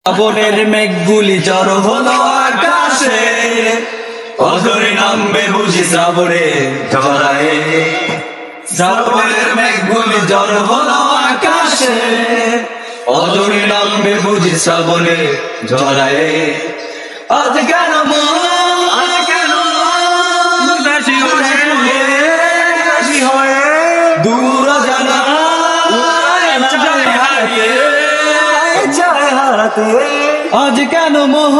শ্রাবণের মেঘগুলি জড়ো হলো আকাশে, অঝরে নামবে বুঝি শ্রাবণে ঝরায়। শ্রাবণের মেঘগুলি জড়ো হলো আকাশে, অঝরে নামবে বুঝি শ্রাবণে ঝরায়। আজ কেন উদাসী হয়ে দূর জানা আজ কেন মোহ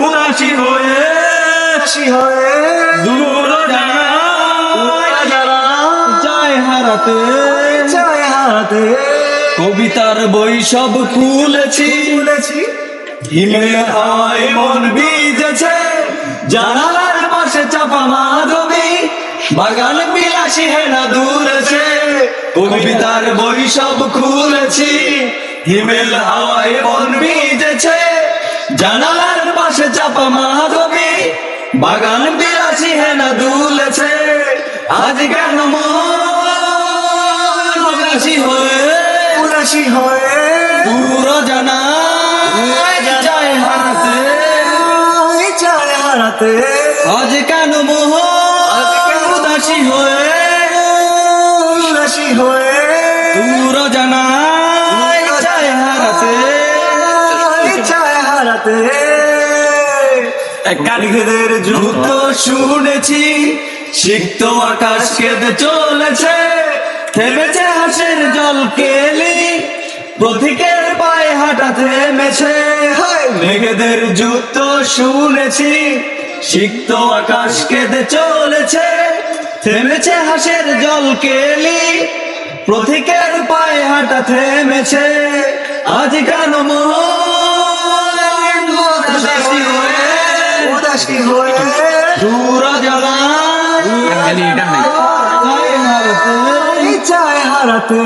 উদাসী হয়ে দূর জানা যায় হারাতে। কবিতার বই সব খুলেছি, হিমে হাওয়ায় মন ভিজেছে। জানালার পাশে চাপা মাধবী, বাগান বিলাসী হেনা দূরেছে। কবিতার বই সব খুলেছি, হিমেল হাওয়ায় মন ভিজেছে। জানালার পাশে চাপা মাধবী, বাগান বিলাসী হেনা দুলেছে। আজ কেন মন উদাসী হয়ে দূর জানা যায় হারাতে। আজ কেন মোহ উদাসী হয়ে দূর জানা যায় হারাতে। কারিগরের যুদ্ধ শুনেছি, সিক্ত আকাশ কেঁদে চলেছে। থেমেছে হাসের জল কেলি, প্রতীকের পায়ে হাঁটা থেমেছে। মেঘেদের যুদ্ধ শুনেছি, সিক্ত আকাশ কেঁদে চলেছে। থেমেছে হাসের জল কেলি, প্রতীকের পায়ে হাঁটা থেমেছে। আজ কেন উদাসী হয়ে দূর জ্বালায় হারাতে।